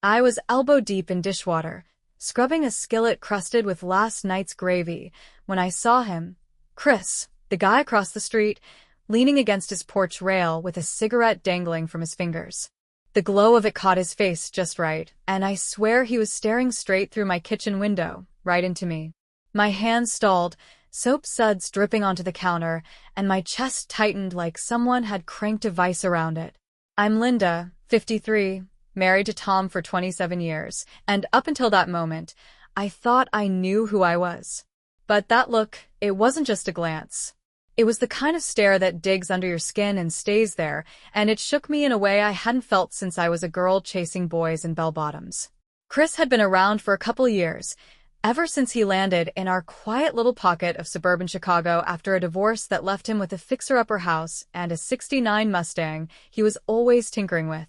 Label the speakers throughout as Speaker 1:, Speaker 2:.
Speaker 1: I was elbow-deep in dishwater, scrubbing a skillet crusted with last night's gravy, when I saw him, Chris, the guy across the street, leaning against his porch rail with a cigarette dangling from his fingers. The glow of it caught his face just right, and I swear he was staring straight through my kitchen window, right into me. My hands stalled, soap suds dripping onto the counter, and my chest tightened like someone had cranked a vice around it. I'm Linda, 53, married to Tom for 27 years, and up until that moment, I thought I knew who I was. But that look, it wasn't just a glance. It was the kind of stare that digs under your skin and stays there, and it shook me in a way I hadn't felt since I was a girl chasing boys in bell-bottoms. Chris had been around for a couple years, ever since he landed in our quiet little pocket of suburban Chicago after a divorce that left him with a fixer-upper house and a '69 Mustang he was always tinkering with.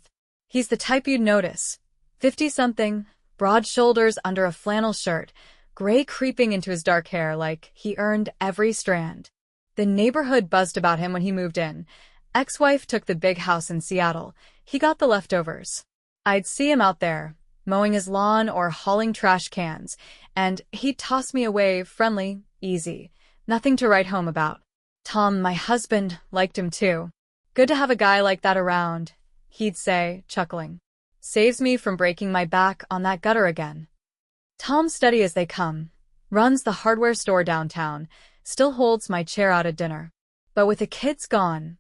Speaker 1: He's the type you'd notice. 50-something, broad shoulders under a flannel shirt, gray creeping into his dark hair like he earned every strand. The neighborhood buzzed about him when he moved in. Ex-wife took the big house in Seattle. He got the leftovers. I'd see him out there, mowing his lawn or hauling trash cans, and he'd toss me a wave, friendly, easy, nothing to write home about. Tom, my husband, liked him too. Good to have a guy like that around, he'd say, chuckling. Saves me from breaking my back on that gutter again. Tom's steady as they come. Runs the hardware store downtown. Still holds my chair out at dinner. But with the kids gone,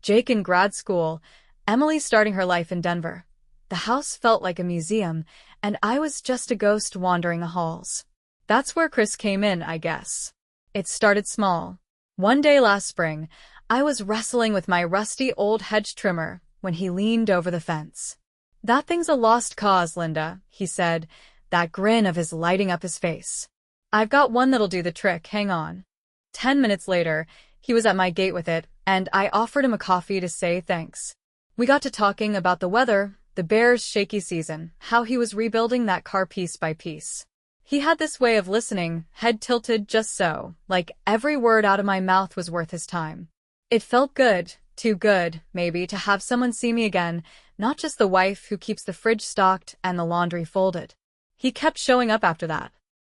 Speaker 1: Jake in grad school, Emily starting her life in Denver, the house felt like a museum, and I was just a ghost wandering the halls. That's where Chris came in, I guess. It started small. One day last spring, I was wrestling with my rusty old hedge trimmer when he leaned over the fence. That thing's a lost cause, Linda, he said, that grin of his lighting up his face. I've got one that'll do the trick, hang on. 10 minutes later, he was at my gate with it, and I offered him a coffee to say thanks. We got to talking about the weather, the Bears' shaky season, how he was rebuilding that car piece by piece. He had this way of listening, head tilted just so, like every word out of my mouth was worth his time. It felt good, too good, maybe, to have someone see me again, not just the wife who keeps the fridge stocked and the laundry folded. He kept showing up after that.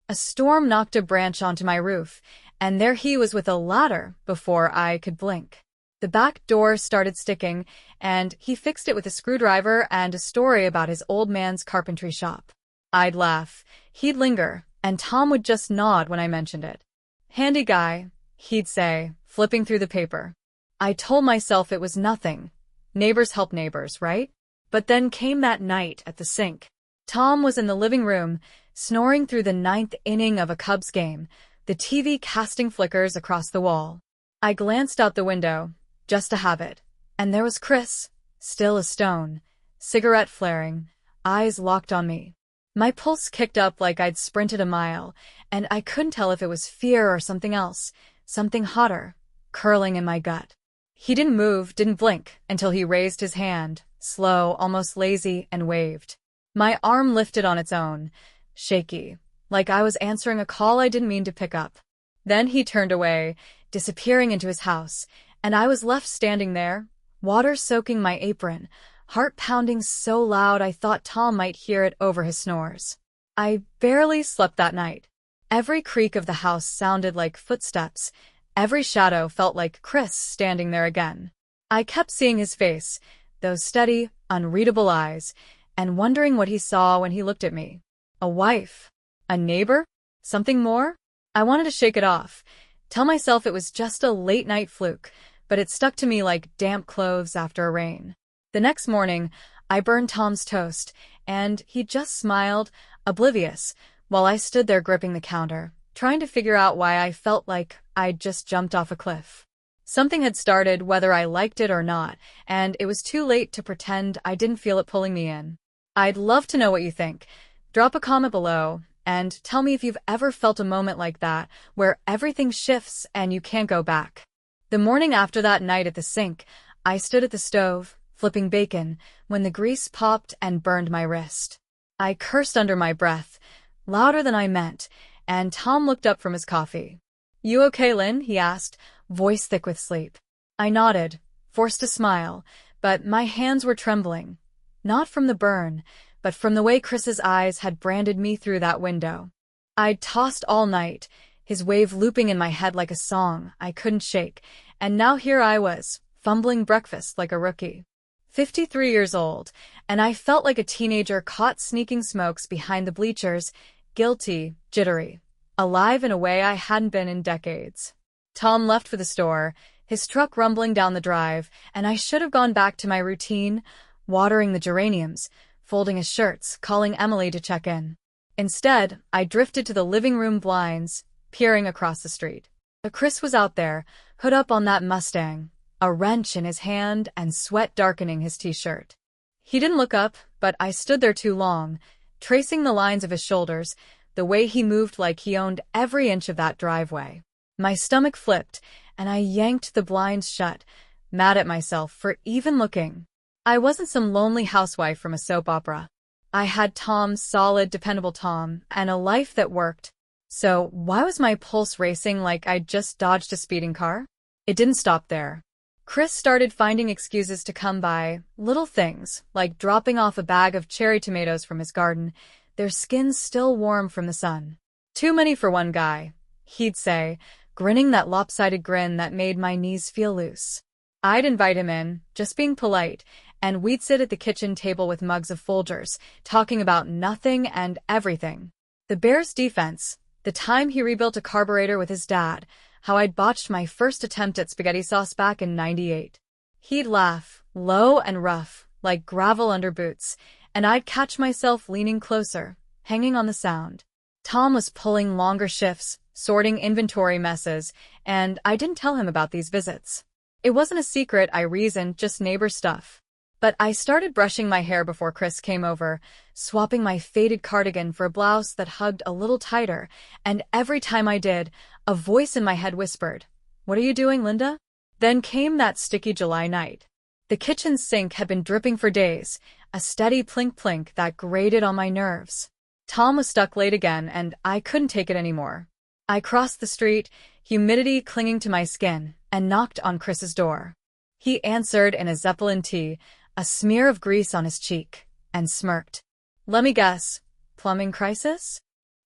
Speaker 1: A storm knocked a branch onto my roof, and there he was with a ladder before I could blink. The back door started sticking, and he fixed it with a screwdriver and a story about his old man's carpentry shop. I'd laugh, he'd linger, and Tom would just nod when I mentioned it. Handy guy, he'd say, flipping through the paper. I told myself it was nothing. Neighbors help neighbors, right? But then came that night at the sink. Tom was in the living room, snoring through the 9th inning of a Cubs game, the TV casting flickers across the wall. I glanced out the window, just to have it, and there was Chris, still a stone, cigarette flaring, eyes locked on me. My pulse kicked up like I'd sprinted a mile, and I couldn't tell if it was fear or something else, something hotter, curling in my gut. He didn't move, didn't blink, until he raised his hand, slow, almost lazy, and waved. My arm lifted on its own, shaky, like I was answering a call I didn't mean to pick up. Then he turned away, disappearing into his house, and I was left standing there, water soaking my apron, heart pounding so loud I thought Tom might hear it over his snores. I barely slept that night. Every creak of the house sounded like footsteps. Every shadow felt like Chris standing there again. I kept seeing his face, those steady, unreadable eyes, and wondering what he saw when he looked at me. A wife? A neighbor? Something more? I wanted to shake it off, tell myself it was just a late-night fluke, but it stuck to me like damp clothes after a rain. The next morning, I burned Tom's toast, and he just smiled, oblivious, while I stood there gripping the counter, trying to figure out why I felt like I'd just jumped off a cliff. Something had started whether I liked it or not, and it was too late to pretend I didn't feel it pulling me in. I'd love to know what you think. Drop a comment below, and tell me if you've ever felt a moment like that, where everything shifts and you can't go back. The morning after that night at the sink, I stood at the stove, flipping bacon, when the grease popped and burned my wrist. I cursed under my breath, louder than I meant, and Tom looked up from his coffee. "You okay, Lynn?" he asked, voice thick with sleep. I nodded, forced a smile, but my hands were trembling. Not from the burn, but from the way Chris's eyes had branded me through that window. I'd tossed all night, his wave looping in my head like a song I couldn't shake, and now here I was, fumbling breakfast like a rookie. 53 years old, and I felt like a teenager caught sneaking smokes behind the bleachers, guilty, jittery, alive in a way I hadn't been in decades. Tom left for the store, his truck rumbling down the drive, and I should have gone back to my routine, watering the geraniums, folding his shirts, calling Emily to check in. Instead, I drifted to the living room blinds, peering across the street. Chris was out there, hood up on that Mustang, a wrench in his hand and sweat darkening his t-shirt. He didn't look up, but I stood there too long, tracing the lines of his shoulders, the way he moved like he owned every inch of that driveway. My stomach flipped, and I yanked the blinds shut, mad at myself for even looking. I wasn't some lonely housewife from a soap opera. I had Tom, solid, dependable Tom, and a life that worked. So why was my pulse racing like I'd just dodged a speeding car? It didn't stop there. Chris started finding excuses to come by, little things, like dropping off a bag of cherry tomatoes from his garden, their skins still warm from the sun. Too many for one guy, he'd say, grinning that lopsided grin that made my knees feel loose. I'd invite him in, just being polite, and we'd sit at the kitchen table with mugs of Folgers, talking about nothing and everything. The Bears' defense, the time he rebuilt a carburetor with his dad, how I'd botched my first attempt at spaghetti sauce back in '98. He'd laugh, low and rough, like gravel under boots, and I'd catch myself leaning closer, hanging on the sound. Tom was pulling longer shifts, sorting inventory messes, and I didn't tell him about these visits. It wasn't a secret, I reasoned, just neighbor stuff. But I started brushing my hair before Chris came over, swapping my faded cardigan for a blouse that hugged a little tighter, and every time I did, a voice in my head whispered, "What are you doing, Linda?" Then came that sticky July night. The kitchen sink had been dripping for days, a steady plink-plink that grated on my nerves. Tom was stuck late again, and I couldn't take it anymore. I crossed the street, humidity clinging to my skin, and knocked on Chris's door. He answered in a Zeppelin tee, a smear of grease on his cheek, and smirked. "Let me guess, plumbing crisis?"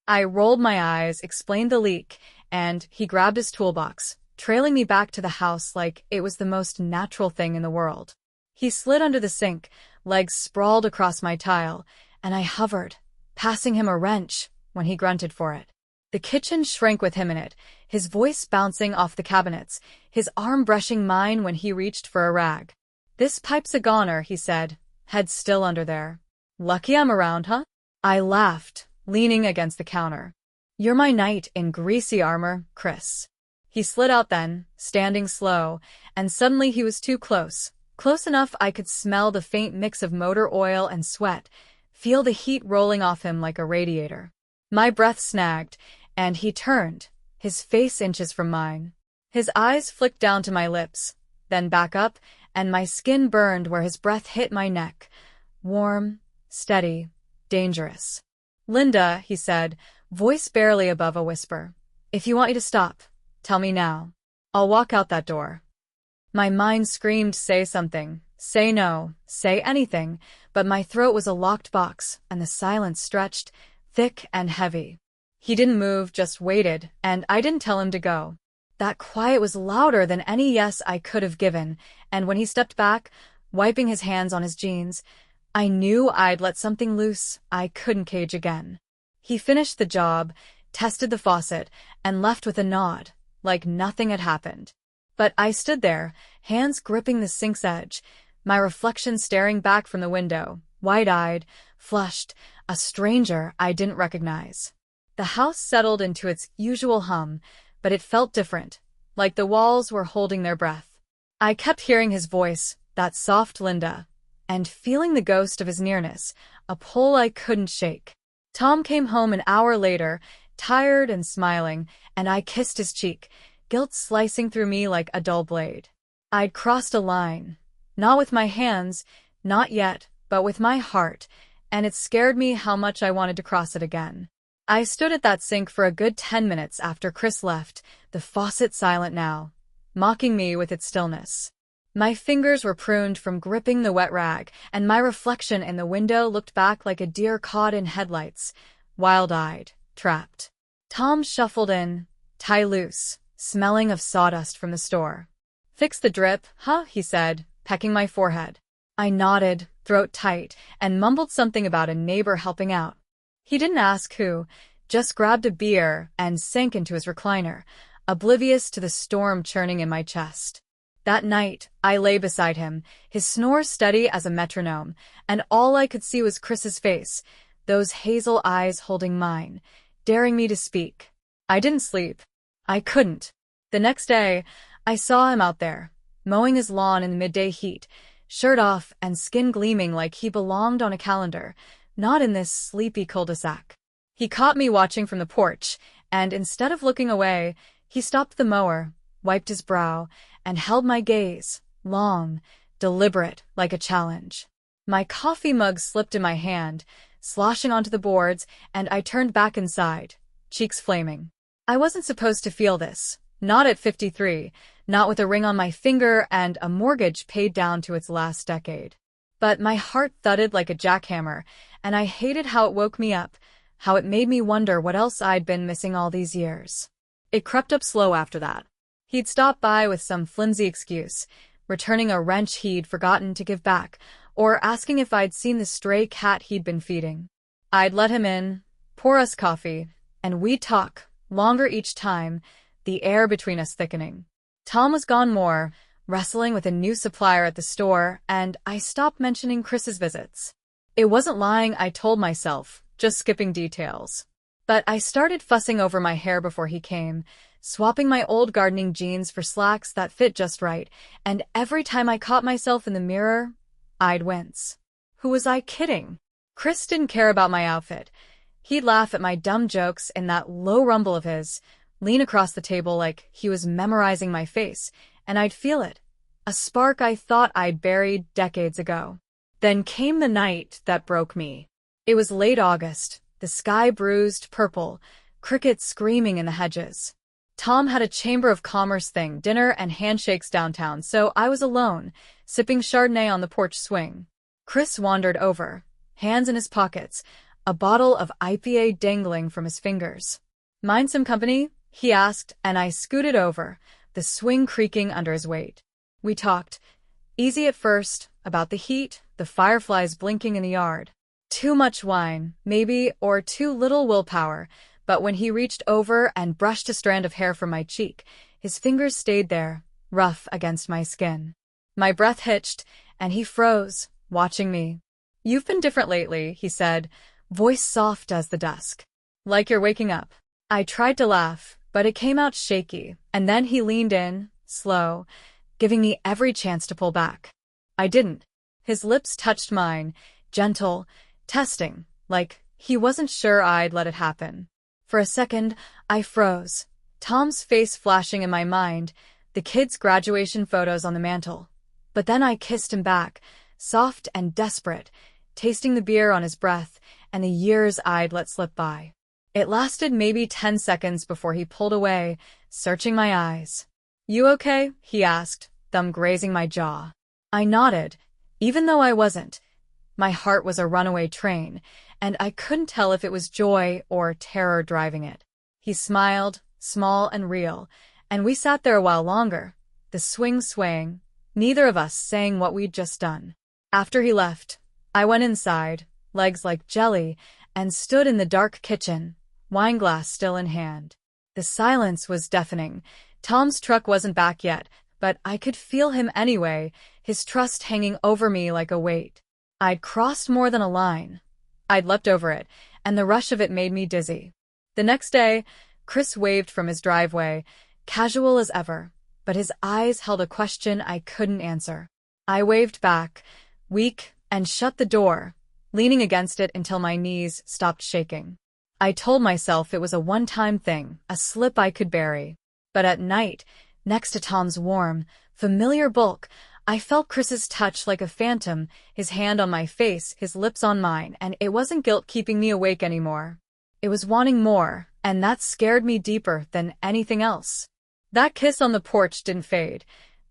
Speaker 1: I rolled my eyes, explained the leak, and he grabbed his toolbox, trailing me back to the house like it was the most natural thing in the world. He slid under the sink, legs sprawled across my tile, and I hovered, passing him a wrench when he grunted for it. The kitchen shrank with him in it, his voice bouncing off the cabinets, his arm brushing mine when he reached for a rag. "This pipe's a goner," he said, head still under there. "Lucky I'm around, huh?" I laughed, leaning against the counter. "You're my knight in greasy armor, Chris." He slid out then, standing slow, and suddenly he was too close. Close enough I could smell the faint mix of motor oil and sweat, feel the heat rolling off him like a radiator. My breath snagged, and he turned, his face inches from mine. His eyes flicked down to my lips, then back up, and my skin burned where his breath hit my neck. Warm, steady, dangerous. "Linda," he said, voice barely above a whisper. "If you want me to stop, tell me now. I'll walk out that door." My mind screamed, say something, say no, say anything, but my throat was a locked box, and the silence stretched, thick and heavy. He didn't move, just waited, and I didn't tell him to go. That quiet was louder than any yes I could have given, and when he stepped back, wiping his hands on his jeans, I knew I'd let something loose I couldn't cage again. He finished the job, tested the faucet, and left with a nod, like nothing had happened. But I stood there, hands gripping the sink's edge, my reflection staring back from the window, wide-eyed, flushed, a stranger I didn't recognize. The house settled into its usual hum, but it felt different, like the walls were holding their breath. I kept hearing his voice, that soft Linda, and feeling the ghost of his nearness, a pull I couldn't shake. Tom came home an hour later, tired and smiling, and I kissed his cheek, guilt slicing through me like a dull blade. I'd crossed a line, not with my hands, not yet, but with my heart, and it scared me how much I wanted to cross it again. I stood at that sink for a good 10 minutes after Chris left, the faucet silent now, mocking me with its stillness. My fingers were pruned from gripping the wet rag, and my reflection in the window looked back like a deer caught in headlights, wild-eyed, trapped. Tom shuffled in, tie loose, smelling of sawdust from the store. "Fix the drip, huh?" he said, pecking my forehead. I nodded, throat tight, and mumbled something about a neighbor helping out. He didn't ask who, just grabbed a beer and sank into his recliner, oblivious to the storm churning in my chest. That night, I lay beside him, his snore steady as a metronome, and all I could see was Chris's face, those hazel eyes holding mine, daring me to speak. I didn't sleep. I couldn't. The next day, I saw him out there, mowing his lawn in the midday heat, shirt off and skin gleaming like he belonged on a calendar, not in this sleepy cul-de-sac. He caught me watching from the porch, and instead of looking away, he stopped the mower, wiped his brow, and held my gaze, long, deliberate, like a challenge. My coffee mug slipped in my hand, sloshing onto the boards, and I turned back inside, cheeks flaming. I wasn't supposed to feel this, not at 53, not with a ring on my finger and a mortgage paid down to its last decade. But my heart thudded like a jackhammer, and I hated how it woke me up, how it made me wonder what else I'd been missing all these years. It crept up slow after that. He'd stop by with some flimsy excuse, returning a wrench he'd forgotten to give back, or asking if I'd seen the stray cat he'd been feeding. I'd let him in, pour us coffee, and we'd talk, longer each time, the air between us thickening. Tom was gone more, wrestling with a new supplier at the store, and I stopped mentioning Chris's visits. It wasn't lying, I told myself, just skipping details. But I started fussing over my hair before he came, swapping my old gardening jeans for slacks that fit just right, and every time I caught myself in the mirror, I'd wince. Who was I kidding? Chris didn't care about my outfit. He'd laugh at my dumb jokes in that low rumble of his, lean across the table like he was memorizing my face, and I'd feel it, a spark I thought I'd buried decades ago. Then came the night that broke me. It was late August, the sky bruised purple, crickets screaming in the hedges. Tom had a Chamber of Commerce thing, dinner and handshakes downtown, so I was alone, sipping Chardonnay on the porch swing. Chris wandered over, hands in his pockets, a bottle of IPA dangling from his fingers. "Mind some company?" he asked, and I scooted over, the swing creaking under his weight. We talked, easy at first, about the heat, the fireflies blinking in the yard. Too much wine, maybe, or too little willpower, but when he reached over and brushed a strand of hair from my cheek, his fingers stayed there, rough against my skin. My breath hitched, and he froze, watching me. "You've been different lately," he said, voice soft as the dusk. "Like you're waking up." I tried to laugh, but it came out shaky, and then he leaned in, slow, giving me every chance to pull back. I didn't. His lips touched mine, gentle, testing, like he wasn't sure I'd let it happen. For a second, I froze, Tom's face flashing in my mind, the kids' graduation photos on the mantel. But then I kissed him back, soft and desperate, tasting the beer on his breath and the years I'd let slip by. It lasted maybe 10 seconds before he pulled away, searching my eyes. "You okay?" he asked, thumb grazing my jaw. I nodded, even though I wasn't. My heart was a runaway train, and I couldn't tell if it was joy or terror driving it. He smiled, small and real, and we sat there a while longer, the swing swaying, neither of us saying what we'd just done. After he left, I went inside, legs like jelly, and stood in the dark kitchen, wineglass still in hand. The silence was deafening. Tom's truck wasn't back yet, but I could feel him anyway, his trust hanging over me like a weight. I'd crossed more than a line. I'd leapt over it, and the rush of it made me dizzy. The next day, Chris waved from his driveway, casual as ever, but his eyes held a question I couldn't answer. I waved back, weak, and shut the door, leaning against it until my knees stopped shaking. I told myself it was a one-time thing, a slip I could bury. But at night, next to Tom's warm, familiar bulk, I felt Chris's touch like a phantom, his hand on my face, his lips on mine, and it wasn't guilt keeping me awake anymore. It was wanting more, and that scared me deeper than anything else. That kiss on the porch didn't fade.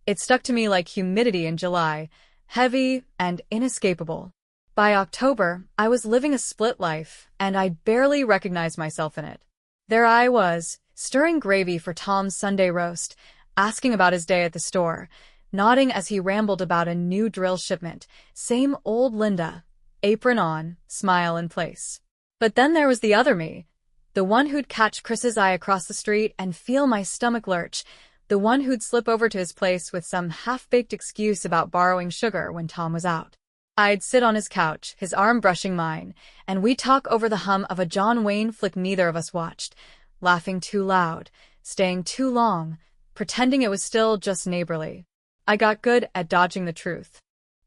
Speaker 1: It stuck to me like humidity in July, heavy and inescapable. By October, I was living a split life, and I barely recognized myself in it. There I was, stirring gravy for Tom's Sunday roast, asking about his day at the store, nodding as he rambled about a new drill shipment. Same old Linda, apron on, smile in place. But then there was the other me, the one who'd catch Chris's eye across the street and feel my stomach lurch, the one who'd slip over to his place with some half-baked excuse about borrowing sugar when Tom was out. I'd sit on his couch, his arm brushing mine, and we'd talk over the hum of a John Wayne flick neither of us watched, laughing too loud, staying too long, pretending it was still just neighborly. I got good at dodging the truth.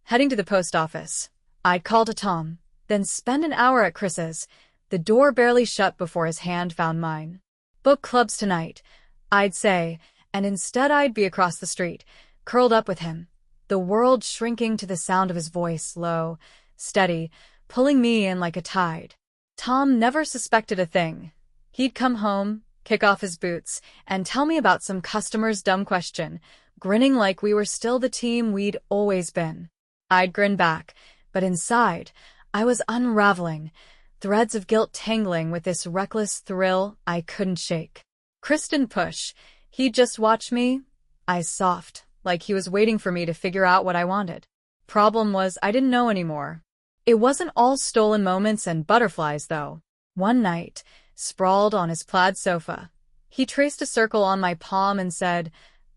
Speaker 1: Heading to the post office, I'd call to Tom, then spend an hour at Chris's, the door barely shut before his hand found mine. Book clubs tonight, I'd say, and instead I'd be across the street, curled up with him, the world shrinking to the sound of his voice, low, steady, pulling me in like a tide. Tom never suspected a thing. He'd come home, kick off his boots, and tell me about some customer's dumb question, grinning like we were still the team we'd always been. I'd grin back, but inside, I was unraveling, threads of guilt tangling with this reckless thrill I couldn't shake. Chris didn't push. He'd just watch me, eyes soft, like he was waiting for me to figure out what I wanted. Problem was, I didn't know anymore. It wasn't all stolen moments and butterflies, though. One night, sprawled on his plaid sofa, he traced a circle on my palm and said,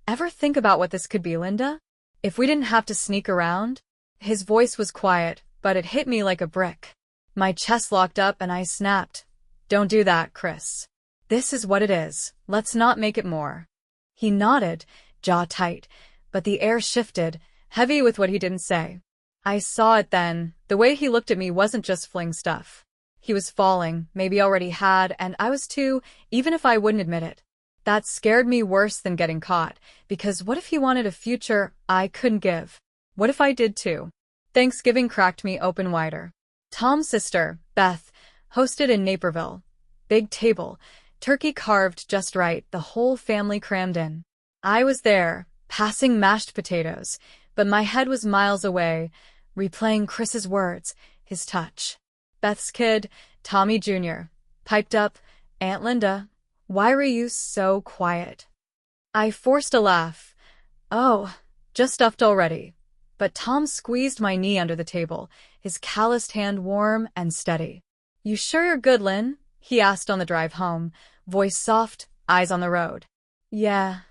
Speaker 1: "Ever think about what this could be, Linda? If we didn't have to sneak around?" His voice was quiet, but it hit me like a brick. My chest locked up and I snapped. "Don't do that, Chris. This is what it is. Let's not make it more." He nodded, jaw tight, but the air shifted, heavy with what he didn't say. I saw it then. The way he looked at me wasn't just fling stuff. He was falling, maybe already had, and I was too, even if I wouldn't admit it. That scared me worse than getting caught, because what if he wanted a future I couldn't give? What if I did too? Thanksgiving cracked me open wider. Tom's sister, Beth, hosted in Naperville. Big table, turkey carved just right, the whole family crammed in. I was there, passing mashed potatoes, but my head was miles away, replaying Chris's words, his touch. Beth's kid, Tommy Jr., piped up, "Aunt Linda, why were you so quiet?" I forced a laugh. "Oh, just stuffed already." But Tom squeezed my knee under the table, his calloused hand warm and steady. "You sure you're good, Lynn?" he asked on the drive home, voice soft, eyes on the road. "Yeah,"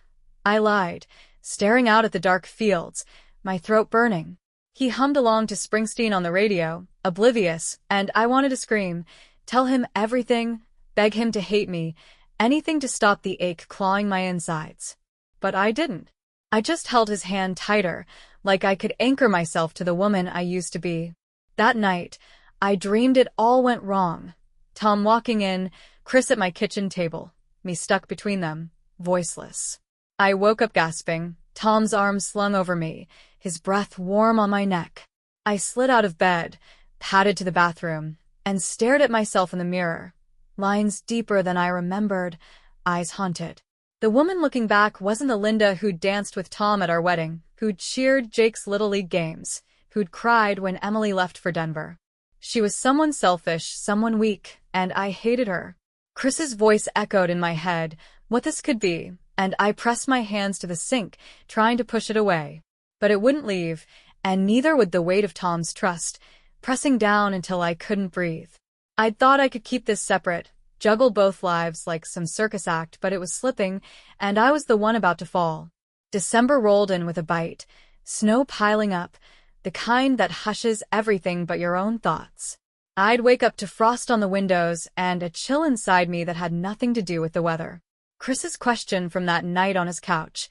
Speaker 1: I lied, staring out at the dark fields, my throat burning. He hummed along to Springsteen on the radio, oblivious, and I wanted to scream, tell him everything, beg him to hate me, anything to stop the ache clawing my insides. But I didn't. I just held his hand tighter, like I could anchor myself to the woman I used to be. That night, I dreamed it all went wrong. Tom walking in, Chris at my kitchen table, me stuck between them, voiceless. I woke up gasping, Tom's arms slung over me, his breath warm on my neck. I slid out of bed, padded to the bathroom, and stared at myself in the mirror. Lines deeper than I remembered, eyes haunted. The woman looking back wasn't the Linda who'd danced with Tom at our wedding, who'd cheered Jake's Little League games, who'd cried when Emily left for Denver. She was someone selfish, someone weak, and I hated her. Chris's voice echoed in my head, what this could be, and I pressed my hands to the sink, trying to push it away. But it wouldn't leave, and neither would the weight of Tom's trust, pressing down until I couldn't breathe. I'd thought I could keep this separate, juggle both lives like some circus act, but it was slipping, and I was the one about to fall. December rolled in with a bite, snow piling up, the kind that hushes everything but your own thoughts. I'd wake up to frost on the windows and a chill inside me that had nothing to do with the weather. Chris's question from that night on his couch,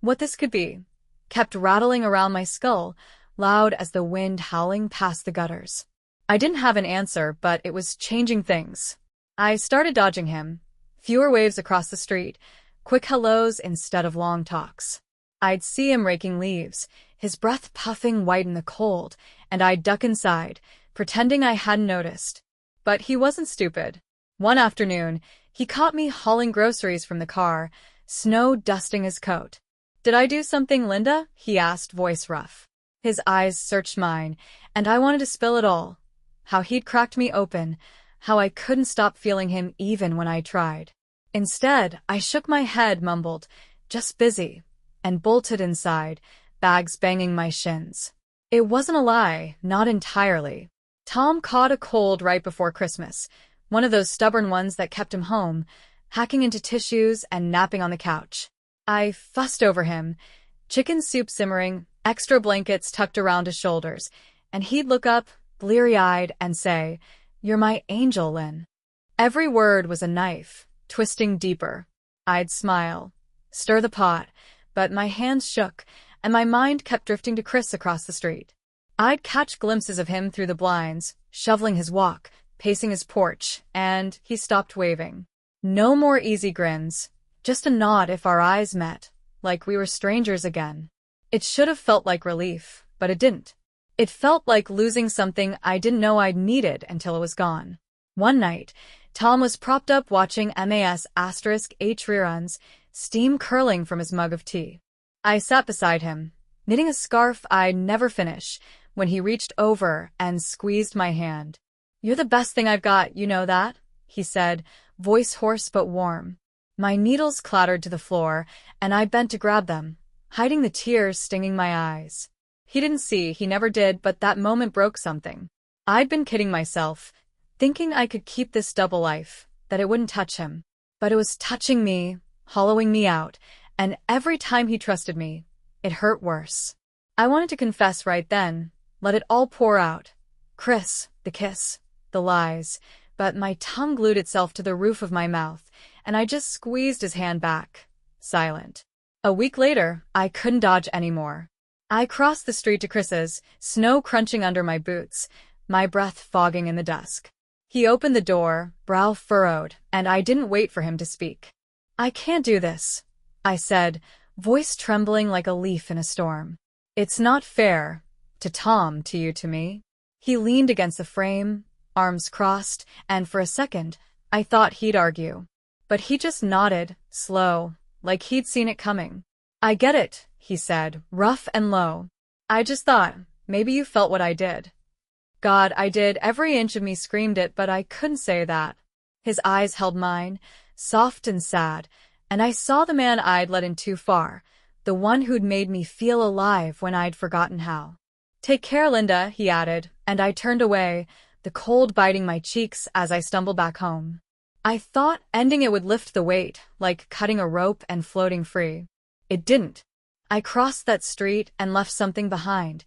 Speaker 1: what this could be, kept rattling around my skull, loud as the wind howling past the gutters. I didn't have an answer, but it was changing things. I started dodging him. Fewer waves across the street, quick hellos instead of long talks. I'd see him raking leaves, his breath puffing white in the cold, and I'd duck inside, pretending I hadn't noticed. But he wasn't stupid. One afternoon, he caught me hauling groceries from the car, snow dusting his coat. "Did I do something, Linda?" he asked, voice rough. His eyes searched mine, and I wanted to spill it all. How he'd cracked me open, how I couldn't stop feeling him even when I tried. Instead, I shook my head, mumbled, "Just busy," and bolted inside, bags banging my shins. It wasn't a lie, not entirely. Tom caught a cold right before Christmas, one of those stubborn ones that kept him home, hacking into tissues and napping on the couch. I fussed over him, chicken soup simmering, extra blankets tucked around his shoulders, and he'd look up, bleary-eyed, and say, "You're my angel, Lynn." Every word was a knife, twisting deeper. I'd smile, stir the pot, but my hands shook, and my mind kept drifting to Chris across the street. I'd catch glimpses of him through the blinds, shoveling his walk, pacing his porch, and he stopped waving. No more easy grins, just a nod if our eyes met, like we were strangers again. It should have felt like relief, but it didn't. It felt like losing something I didn't know I'd needed until it was gone. One night, Tom was propped up watching MAS**H reruns, steam curling from his mug of tea. I sat beside him, knitting a scarf I'd never finish, when he reached over and squeezed my hand. "You're the best thing I've got, you know that?" he said, voice hoarse but warm. My needles clattered to the floor, and I bent to grab them, hiding the tears stinging my eyes. He didn't see, he never did, but that moment broke something. I'd been kidding myself, thinking I could keep this double life, that it wouldn't touch him. But it was touching me, hollowing me out, and every time he trusted me, it hurt worse. I wanted to confess right then, let it all pour out. Chris, the kiss, the lies, but my tongue glued itself to the roof of my mouth, and I just squeezed his hand back, silent. A week later, I couldn't dodge anymore. I crossed the street to Chris's, snow crunching under my boots, my breath fogging in the dusk. He opened the door, brow furrowed, and I didn't wait for him to speak. "I can't do this," I said, voice trembling like a leaf in a storm. "It's not fair. To Tom, to you, to me." He leaned against the frame, arms crossed, and for a second, I thought he'd argue. But he just nodded, slow, like he'd seen it coming. "I get it," he said, rough and low. "I just thought, maybe you felt what I did." God, I did. Every inch of me screamed it, but I couldn't say that. His eyes held mine, soft and sad, and I saw the man I'd let in too far, the one who'd made me feel alive when I'd forgotten how. "Take care, Linda," he added, and I turned away, the cold biting my cheeks as I stumbled back home. I thought ending it would lift the weight, like cutting a rope and floating free. It didn't. I crossed that street and left something behind.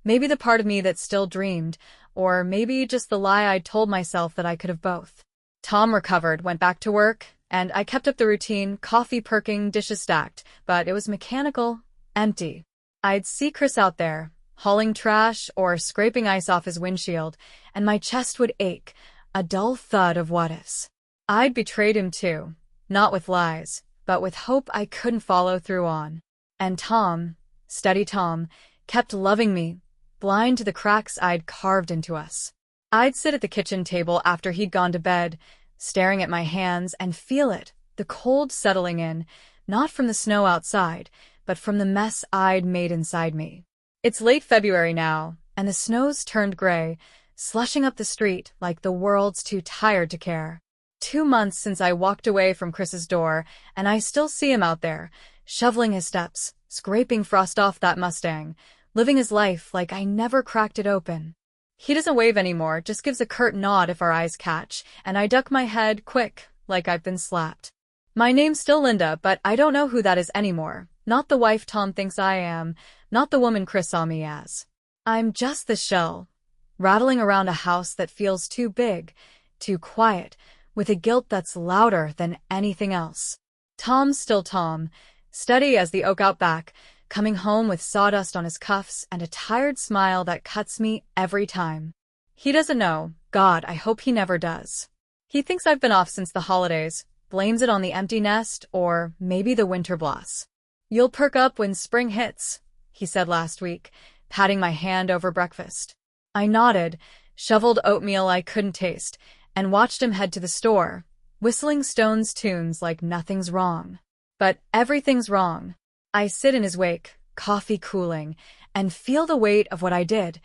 Speaker 1: Maybe the part of me that still dreamed, or maybe just the lie I'd told myself that I could have both. Tom recovered, went back to work, and I kept up the routine, coffee perking, dishes stacked, but it was mechanical, empty. I'd see Chris out there, hauling trash or scraping ice off his windshield, and my chest would ache, a dull thud of what-ifs. I'd betrayed him too, not with lies, but with hope I couldn't follow through on. And Tom, steady Tom, kept loving me, blind to the cracks I'd carved into us. I'd sit at the kitchen table after he'd gone to bed, staring at my hands and feel it, the cold settling in, not from the snow outside, but from the mess I'd made inside me. It's late February now, and the snow's turned gray, slushing up the street like the world's too tired to care. 2 months since I walked away from Chris's door, and I still see him out there, shoveling his steps, scraping frost off that Mustang, living his life like I never cracked it open. He doesn't wave anymore, just gives a curt nod if our eyes catch, and I duck my head quick, like I've been slapped. My name's still Linda, but I don't know who that is anymore. Not the wife Tom thinks I am, not the woman Chris saw me as. I'm just the shell, rattling around a house that feels too big, too quiet, with a guilt that's louder than anything else. Tom's still Tom, steady as the oak out back, coming home with sawdust on his cuffs and a tired smile that cuts me every time. He doesn't know. God, I hope he never does. He thinks I've been off since the holidays, blames it on the empty nest, or maybe the winter bloss. "You'll perk up when spring hits," he said last week, patting my hand over breakfast. I nodded, shoveled oatmeal I couldn't taste, and watched him head to the store, whistling Stones tunes like nothing's wrong. But everything's wrong. I sit in his wake, coffee cooling, and feel the weight of what I did.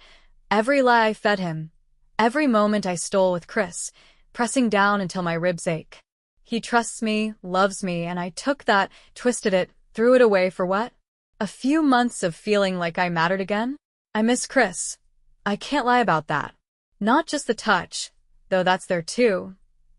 Speaker 1: Every lie I fed him, every moment I stole with Chris, pressing down until my ribs ache. He trusts me, loves me, and I took that, twisted it, threw it away for what? A few months of feeling like I mattered again? I miss Chris. I can't lie about that. Not just the touch, though that's there too,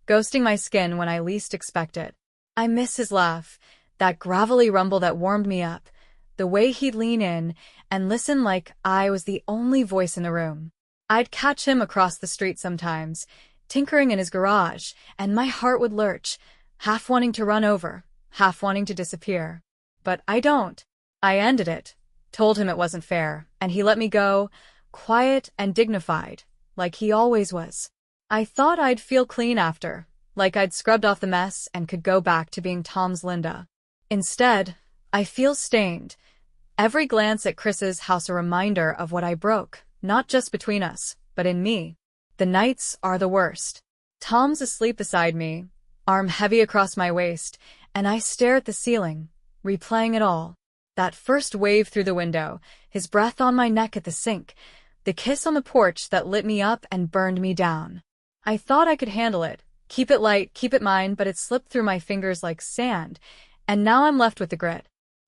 Speaker 1: ghosting my skin when I least expect it. I miss his laugh, that gravelly rumble that warmed me up, the way he'd lean in and listen like I was the only voice in the room. I'd catch him across the street sometimes, tinkering in his garage, and my heart would lurch, half wanting to run over, half wanting to disappear. But I don't. I ended it, told him it wasn't fair, and he let me go, quiet and dignified, like he always was. I thought I'd feel clean after, like I'd scrubbed off the mess and could go back to being Tom's Linda. Instead, I feel stained. Every glance at Chris's house a reminder of what I broke, not just between us, but in me. The nights are the worst. Tom's asleep beside me, arm heavy across my waist, and I stare at the ceiling, replaying it all. That first wave through the window, his breath on my neck at the sink, the kiss on the porch that lit me up and burned me down. I thought I could handle it, keep it light, keep it mine, but it slipped through my fingers like sand, and now I'm left with the grit.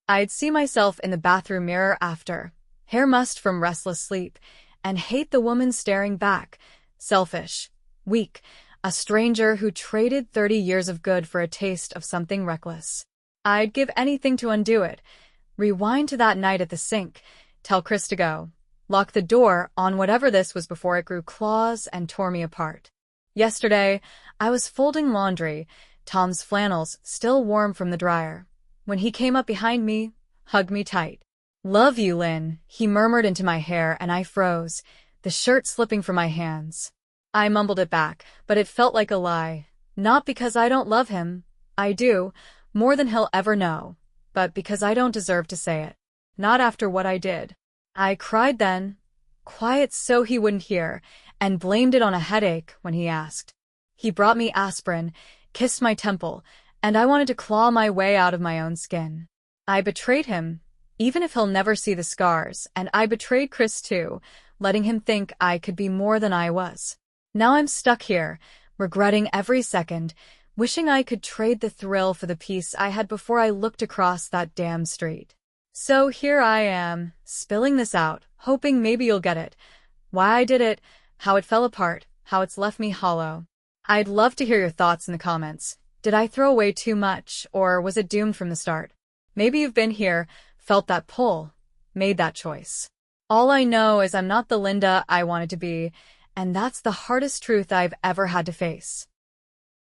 Speaker 1: I'd see myself in the bathroom mirror after, hair mussed from restless sleep, and hate the woman staring back, selfish, weak, a stranger who traded 30 years of good for a taste of something reckless. I'd give anything to undo it, rewind to that night at the sink, tell Chris to go, lock the door on whatever this was before it grew claws and tore me apart. Yesterday, I was folding laundry, Tom's flannels still warm from the dryer, when he came up behind me, hugged me tight. "Love you, Lynn," he murmured into my hair, and I froze, the shirt slipping from my hands. I mumbled it back, but it felt like a lie. Not because I don't love him. I do, more than he'll ever know, but because I don't deserve to say it. Not after what I did. I cried then, quiet so he wouldn't hear, and blamed it on a headache when he asked. He brought me aspirin, kissed my temple, and I wanted to claw my way out of my own skin. I betrayed him, even if he'll never see the scars, and I betrayed Chris too, letting him think I could be more than I was. Now I'm stuck here, regretting every second, wishing I could trade the thrill for the peace I had before I looked across that damn street. So here I am, spilling this out, hoping maybe you'll get it. Why I did it, how it fell apart, how it's left me hollow. I'd love to hear your thoughts in the comments. Did I throw away too much, or was it doomed from the start? Maybe you've been here, felt that pull, made that choice. All I know is I'm not the Linda I wanted to be, and that's the hardest truth I've ever had to face.